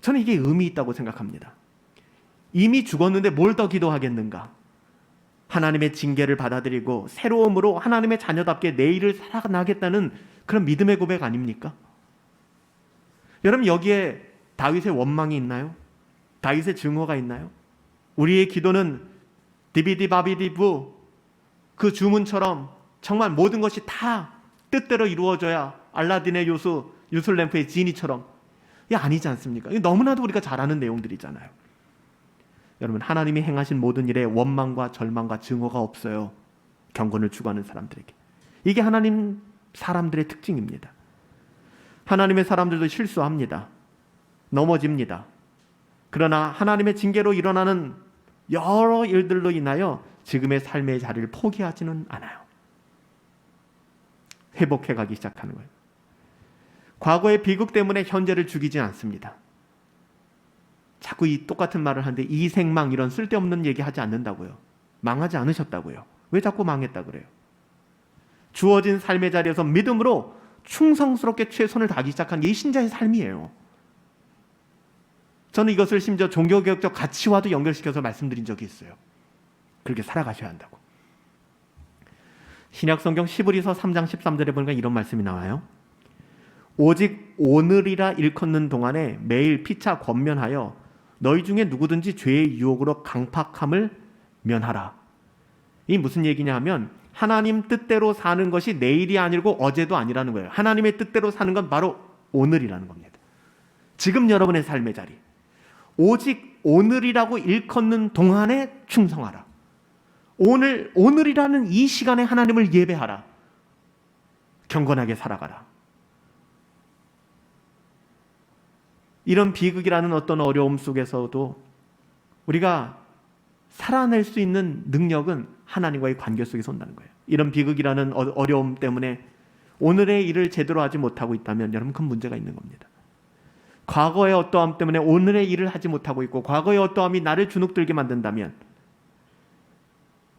저는 이게 의미 있다고 생각합니다. 이미 죽었는데 뭘 더 기도하겠는가? 하나님의 징계를 받아들이고 새로움으로 하나님의 자녀답게 내일을 살아나겠다는 그런 믿음의 고백 아닙니까? 여러분 여기에 다윗의 원망이 있나요? 다윗의 증오가 있나요? 우리의 기도는 디비디바비디부 그 주문처럼 정말 모든 것이 다 뜻대로 이루어져야 알라딘의 요수, 유술램프의 지니처럼 이게 아니지 않습니까? 이게 너무나도 우리가 잘 아는 내용들이잖아요. 여러분 하나님이 행하신 모든 일에 원망과 절망과 증오가 없어요. 경건을 추구하는 사람들에게. 이게 하나님 사람들의 특징입니다. 하나님의 사람들도 실수합니다. 넘어집니다. 그러나 하나님의 징계로 일어나는 여러 일들로 인하여 지금의 삶의 자리를 포기하지는 않아요. 회복해가기 시작하는 거예요. 과거의 비극 때문에 현재를 죽이지 않습니다. 자꾸 이 똑같은 말을 하는데 이생망 이런 쓸데없는 얘기 하지 않는다고요. 망하지 않으셨다고요. 왜 자꾸 망했다 그래요? 주어진 삶의 자리에서 믿음으로 충성스럽게 최선을 다하기 시작한 이 신자의 삶이에요. 저는 이것을 심지어 종교개혁적 가치와도 연결시켜서 말씀드린 적이 있어요. 그렇게 살아가셔야 한다고. 신약성경 시브리서 3장 13절에 보니까 이런 말씀이 나와요. 오직 오늘이라 일컫는 동안에 매일 피차 권면하여 너희 중에 누구든지 죄의 유혹으로 강팍함을 면하라. 이 무슨 얘기냐 하면 하나님 뜻대로 사는 것이 내일이 아니고 어제도 아니라는 거예요. 하나님의 뜻대로 사는 건 바로 오늘이라는 겁니다. 지금 여러분의 삶의 자리. 오직 오늘이라고 일컫는 동안에 충성하라. 오늘이라는 이 시간에 하나님을 예배하라. 경건하게 살아가라. 이런 비극이라는 어떤 어려움 속에서도 우리가 살아낼 수 있는 능력은 하나님과의 관계 속에서 온다는 거예요. 이런 비극이라는 어려움 때문에 오늘의 일을 제대로 하지 못하고 있다면 여러분 큰 문제가 있는 겁니다. 과거의 어떠함 때문에 오늘의 일을 하지 못하고 있고 과거의 어떠함이 나를 주눅들게 만든다면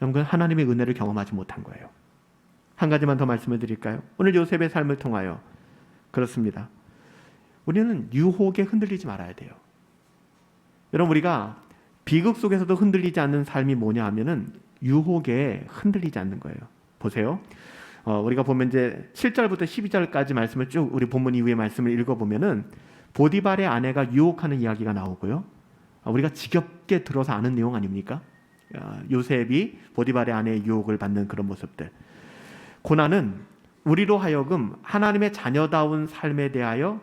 여러분 하나님의 은혜를 경험하지 못한 거예요. 한 가지만 더 말씀을 드릴까요? 오늘 요셉의 삶을 통하여 그렇습니다. 우리는 유혹에 흔들리지 말아야 돼요. 여러분, 우리가 비극 속에서도 흔들리지 않는 삶이 뭐냐 하면은 유혹에 흔들리지 않는 거예요. 보세요. 우리가 보면 이제 7절부터 12절까지 말씀을 쭉 우리 본문 이후의 말씀을 읽어보면은 보디발의 아내가 유혹하는 이야기가 나오고요. 우리가 지겹게 들어서 아는 내용 아닙니까? 요셉이 보디발의 아내의 유혹을 받는 그런 모습들. 고난은 우리로 하여금 하나님의 자녀다운 삶에 대하여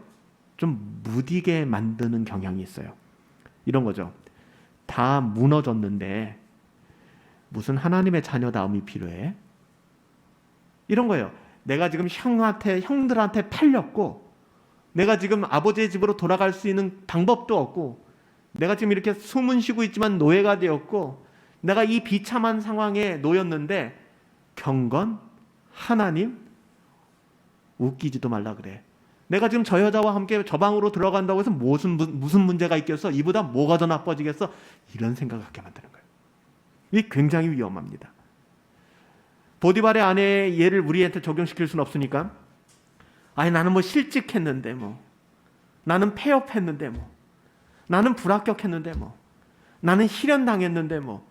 좀 무디게 만드는 경향이 있어요. 이런 거죠. 다 무너졌는데 무슨 하나님의 자녀다움이 필요해? 이런 거예요. 내가 지금 형들한테 팔렸고, 내가 지금 아버지의 집으로 돌아갈 수 있는 방법도 없고, 내가 지금 이렇게 숨은 쉬고 있지만 노예가 되었고, 내가 이 비참한 상황에 놓였는데 경건? 하나님? 웃기지도 말라 그래. 내가 지금 저 여자와 함께 저 방으로 들어간다고 해서 무슨 문제가 있겠어? 이보다 뭐가 더 나빠지겠어? 이런 생각을 갖게 만드는 거예요. 이게 굉장히 위험합니다. 보디발의 아내의 예를 우리한테 적용시킬 수는 없으니까, 아니 나는 뭐 실직했는데 뭐, 나는 폐업했는데 뭐, 나는 불합격했는데 뭐, 나는 실현당했는데 뭐,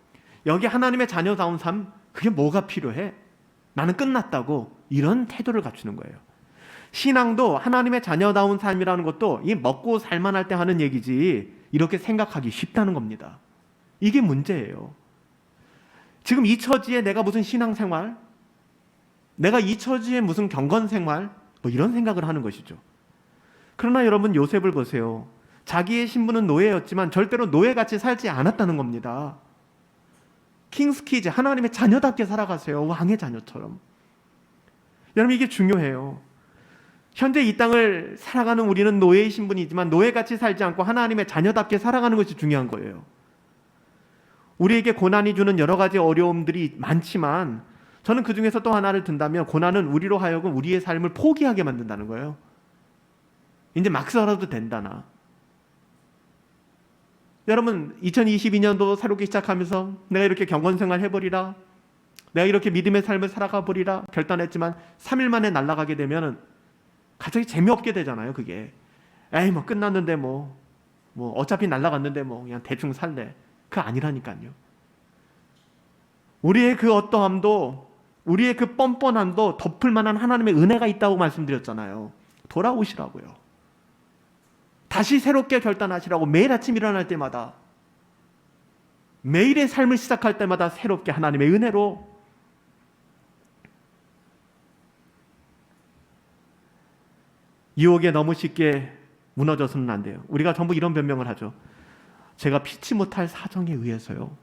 여기 하나님의 자녀다운 삶, 그게 뭐가 필요해? 나는 끝났다고, 이런 태도를 갖추는 거예요. 신앙도 하나님의 자녀다운 삶이라는 것도 이 먹고 살만할 때 하는 얘기지 이렇게 생각하기 쉽다는 겁니다. 이게 문제예요. 지금 이 처지에 내가 무슨 신앙생활, 내가 이 처지에 무슨 경건생활, 뭐 이런 생각을 하는 것이죠. 그러나 여러분, 요셉을 보세요. 자기의 신분은 노예였지만 절대로 노예같이 살지 않았다는 겁니다. 킹스키즈, 하나님의 자녀답게 살아가세요. 왕의 자녀처럼. 여러분, 이게 중요해요. 현재 이 땅을 살아가는 우리는 노예의 신분이지만 노예같이 살지 않고 하나님의 자녀답게 살아가는 것이 중요한 거예요. 우리에게 고난이 주는 여러 가지 어려움들이 많지만 저는 그 중에서 또 하나를 든다면, 고난은 우리로 하여금 우리의 삶을 포기하게 만든다는 거예요. 이제 막 살아도 된다나. 여러분, 2022년도 새롭게 시작하면서 내가 이렇게 경건생활 해버리라, 내가 이렇게 믿음의 삶을 살아가 버리라 결단했지만 3일 만에 날아가게 되면 갑자기 재미없게 되잖아요. 그게 에이 뭐 끝났는데 뭐 어차피 날아갔는데 뭐 그냥 대충 살래. 그거 아니라니까요. 우리의 그 어떠함도, 우리의 그 뻔뻔함도 덮을 만한 하나님의 은혜가 있다고 말씀드렸잖아요. 돌아오시라고요. 다시 새롭게 결단하시라고. 매일 아침 일어날 때마다, 매일의 삶을 시작할 때마다 새롭게 하나님의 은혜로. 유혹에 너무 쉽게 무너져서는 안 돼요. 우리가 전부 이런 변명을 하죠. 제가 피치 못할 사정에 의해서요.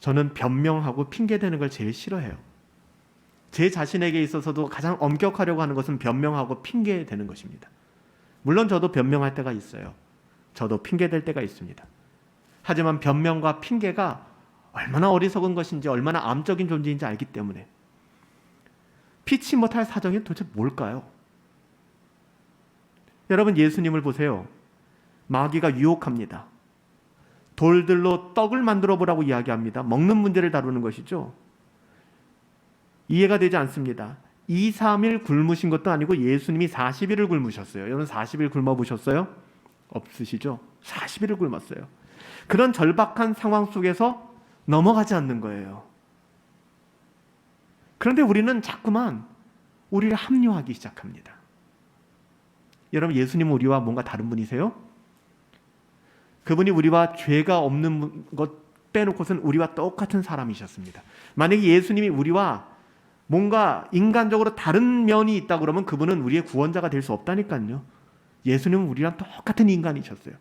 저는 변명하고 핑계대는 걸 제일 싫어해요. 제 자신에게 있어서도 가장 엄격하려고 하는 것은 변명하고 핑계대는 것입니다. 물론 저도 변명할 때가 있어요. 저도 핑계댈 때가 있습니다. 하지만 변명과 핑계가 얼마나 어리석은 것인지, 얼마나 암적인 존재인지 알기 때문에. 피치 못할 사정이 도대체 뭘까요? 여러분, 예수님을 보세요. 마귀가 유혹합니다. 돌들로 떡을 만들어 보라고 이야기합니다. 먹는 문제를 다루는 것이죠. 이해가 되지 않습니다. 2, 3일 굶으신 것도 아니고 예수님이 40일을 굶으셨어요. 여러분, 40일 굶어보셨어요? 없으시죠? 40일을 굶었어요. 그런 절박한 상황 속에서 넘어가지 않는 거예요. 그런데 우리는 자꾸만 우리를 합리화하기 시작합니다. 여러분, 예수님은 우리와 뭔가 다른 분이세요? 그분이 우리와 죄가 없는 것 빼놓고선 우리와 똑같은 사람이셨습니다. 만약에 예수님이 우리와 뭔가 인간적으로 다른 면이 있다 그러면 그분은 우리의 구원자가 될 수 없다니까요. 예수님은 우리랑 똑같은 인간이셨어요.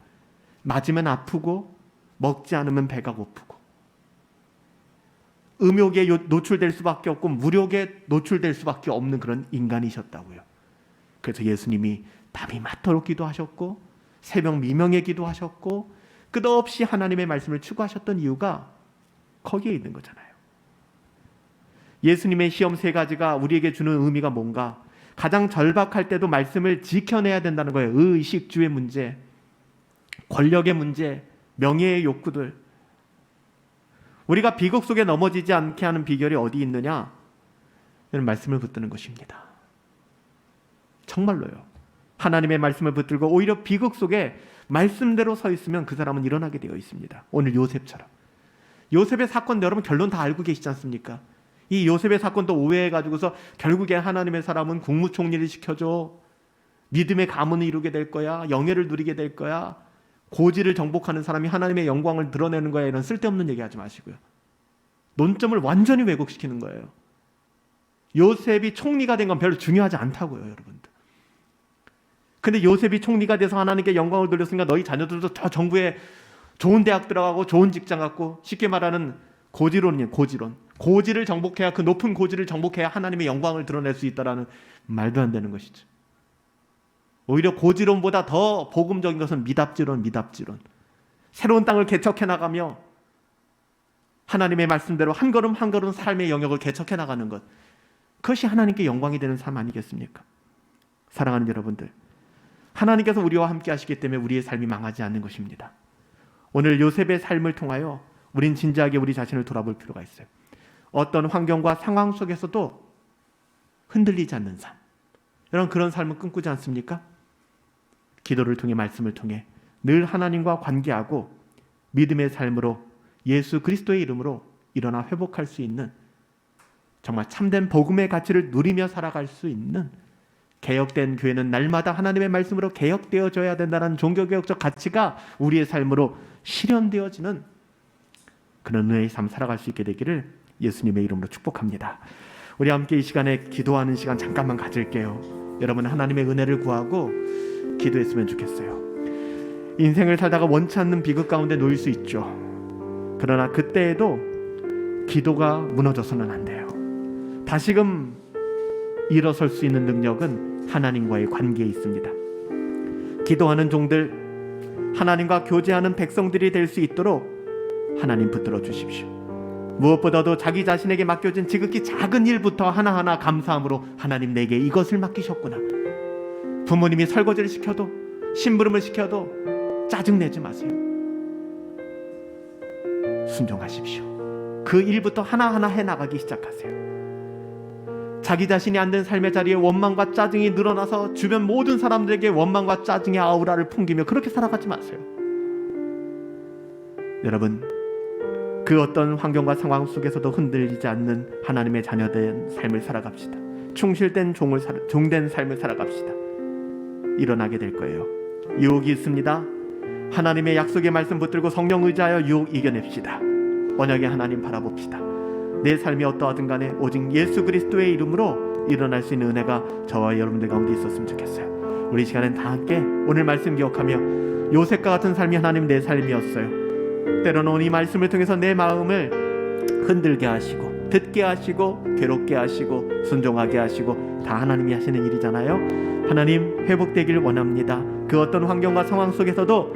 맞으면 아프고 먹지 않으면 배가 고프고 음욕에 노출될 수밖에 없고 무력에 노출될 수밖에 없는 그런 인간이셨다고요. 그래서 예수님이 밤이 맞도록 기도하셨고 새벽 미명에 기도하셨고 끝없이 하나님의 말씀을 추구하셨던 이유가 거기에 있는 거잖아요. 예수님의 시험 3가지가 우리에게 주는 의미가 뭔가? 가장 절박할 때도 말씀을 지켜내야 된다는 거예요. 의식주의 문제, 권력의 문제, 명예의 욕구들. 우리가 비극 속에 넘어지지 않게 하는 비결이 어디 있느냐? 이런 말씀을 붙드는 것입니다. 정말로요. 하나님의 말씀을 붙들고 오히려 비극 속에 말씀대로 서 있으면 그 사람은 일어나게 되어 있습니다. 오늘 요셉처럼. 요셉의 사건도 여러분 결론 다 알고 계시지 않습니까? 이 요셉의 사건도 오해해가지고서 결국에 하나님의 사람은 국무총리를 시켜줘. 믿음의 가문을 이루게 될 거야. 영예를 누리게 될 거야. 고지를 정복하는 사람이 하나님의 영광을 드러내는 거야. 이런 쓸데없는 얘기하지 마시고요. 논점을 완전히 왜곡시키는 거예요. 요셉이 총리가 된 건 별로 중요하지 않다고요, 여러분들. 근데 요셉이 총리가 돼서 하나님께 영광을 돌렸으니까 너희 자녀들도 저 정부에 좋은 대학 들어가고 좋은 직장 갖고, 쉽게 말하는 고지론이에요. 고지론. 고지를 정복해야, 그 높은 고지를 정복해야 하나님의 영광을 드러낼 수 있다라는 말도 안 되는 것이죠. 오히려 고지론보다 더 복음적인 것은 미답지론. 새로운 땅을 개척해 나가며 하나님의 말씀대로 한 걸음 한 걸음 삶의 영역을 개척해 나가는 것, 그것이 하나님께 영광이 되는 삶 아니겠습니까? 사랑하는 여러분들, 하나님께서 우리와 함께 하시기 때문에 우리의 삶이 망하지 않는 것입니다. 오늘 요셉의 삶을 통하여 우린 진지하게 우리 자신을 돌아볼 필요가 있어요. 어떤 환경과 상황 속에서도 흔들리지 않는 삶, 여러분 그런 삶은 꿈꾸지 않습니까? 기도를 통해, 말씀을 통해 늘 하나님과 관계하고 믿음의 삶으로 예수 그리스도의 이름으로 일어나 회복할 수 있는, 정말 참된 복음의 가치를 누리며 살아갈 수 있는, 개혁된 교회는 날마다 하나님의 말씀으로 개혁되어져야 된다는 종교개혁적 가치가 우리의 삶으로 실현되어지는 그런 은혜의 삶 살아갈 수 있게 되기를 예수님의 이름으로 축복합니다. 우리 함께 이 시간에 기도하는 시간 잠깐만 가질게요. 여러분 하나님의 은혜를 구하고 기도했으면 좋겠어요. 인생을 살다가 원치 않는 비극 가운데 놓일 수 있죠. 그러나 그때에도 기도가 무너져서는 안 돼요. 다시금 일어설 수 있는 능력은 하나님과의 관계에 있습니다. 기도하는 종들, 하나님과 교제하는 백성들이 될 수 있도록 하나님 붙들어 주십시오. 무엇보다도 자기 자신에게 맡겨진 지극히 작은 일부터 하나하나 감사함으로, 하나님 내게 이것을 맡기셨구나. 부모님이 설거지를 시켜도, 심부름을 시켜도 짜증내지 마세요. 순종하십시오. 그 일부터 하나하나 해나가기 시작하세요. 자기 자신이 안 된 삶의 자리에 원망과 짜증이 늘어나서 주변 모든 사람들에게 원망과 짜증의 아우라를 풍기며 그렇게 살아가지 마세요. 여러분, 그 어떤 환경과 상황 속에서도 흔들리지 않는 하나님의 자녀된 삶을 살아갑시다. 충실된 종된 삶을 살아갑시다. 일어나게 될 거예요. 유혹이 있습니다. 하나님의 약속의 말씀 붙들고 성령 의지하여 유혹 이겨냅시다. 언약의 하나님 바라봅시다. 내 삶이 어떠하든 간에 오직 예수 그리스도의 이름으로 일어날 수 있는 은혜가 저와 여러분들 가운데 있었으면 좋겠어요. 우리 시간엔 다 함께 오늘 말씀 기억하며 요셉과 같은 삶이 하나님 내 삶이었어요. 때로는 이 말씀을 통해서 내 마음을 흔들게 하시고, 듣게 하시고, 괴롭게 하시고, 순종하게 하시고, 다 하나님이 하시는 일이잖아요. 하나님 회복되길 원합니다. 그 어떤 환경과 상황 속에서도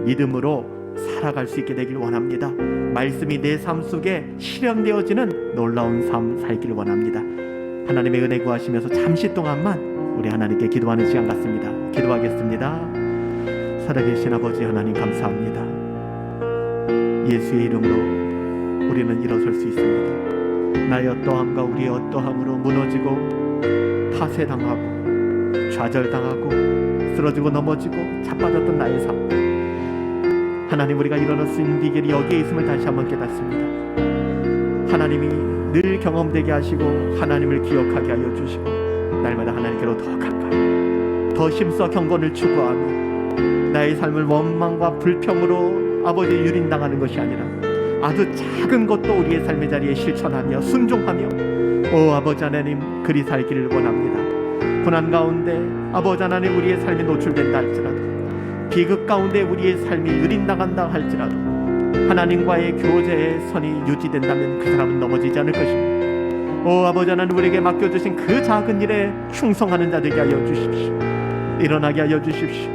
믿음으로 살아갈 수 있게 되길 원합니다. 말씀이 내 삶 속에 실현되어지는 놀라운 삶 살기를 원합니다. 하나님의 은혜 구하시면서 잠시 동안만 우리 하나님께 기도하는 시간 같습니다. 기도하겠습니다. 살아계신 아버지 하나님 감사합니다. 예수의 이름으로 우리는 일어설 수 있습니다. 나의 어떠함과 우리의 어떠함으로 무너지고 파쇄당하고 좌절당하고 쓰러지고 넘어지고 자빠졌던 나의 삶, 하나님 우리가 일어날 수 있는 비결이 여기에 있음을 다시 한번 깨닫습니다. 하나님이 늘 경험되게 하시고 하나님을 기억하게 하여 주시고 날마다 하나님께로 더 가까이, 더 힘써 경건을 추구하며 나의 삶을 원망과 불평으로 아버지 유린당하는 것이 아니라 아주 작은 것도 우리의 삶의 자리에 실천하며 순종하며 아버지 하나님 그리 살기를 원합니다. 고난 가운데 아버지 하나님 우리의 삶이 노출된다 할지라도, 비극 가운데 우리의 삶이 유린당한다 할지라도 하나님과의 교제의 선이 유지된다면 그 사람은 넘어지지 않을 것입니다. 아버지 하나님 우리에게 맡겨주신 그 작은 일에 충성하는 자 되게 하여 주십시오. 일어나게 하여 주십시오.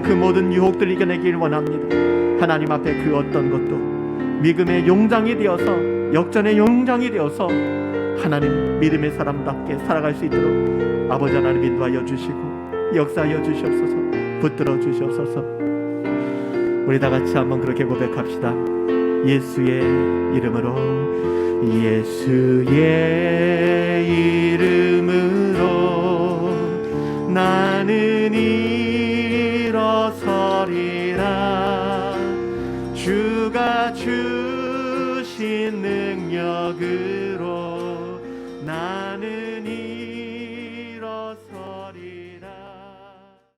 그 모든 유혹들 이겨내길 원합니다. 하나님 앞에 그 어떤 것도 믿음의 용장이 되어서, 역전의 용장이 되어서 하나님 믿음의 사람답게 살아갈 수 있도록 아버지 하나님 인도하여 주시고 역사하여 주시옵소서. 붙들어 주시옵소서. 우리 다 같이 한번 그렇게 고백합시다. 예수의 이름으로 예수의 이름으로 나는 일어서리라. 주가 주신 능력으로 나는